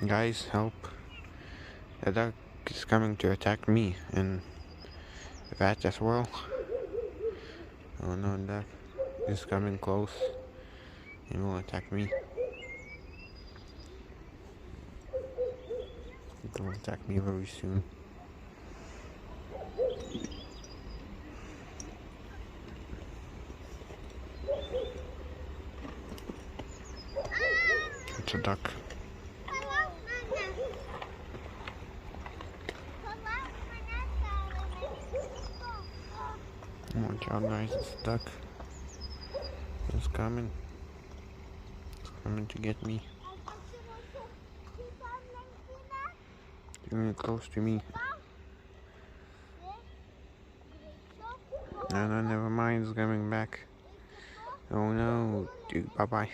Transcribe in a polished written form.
Guys, help. The duck is coming to attack me and that as well. Oh no, duck is coming close. He will attack me. He will attack me very soon. It's a duck. Watch out, guys, it's a duck. It's coming. It's coming to get me. Getting close to me. No, never mind, it's coming back. Oh no, dude, bye-bye.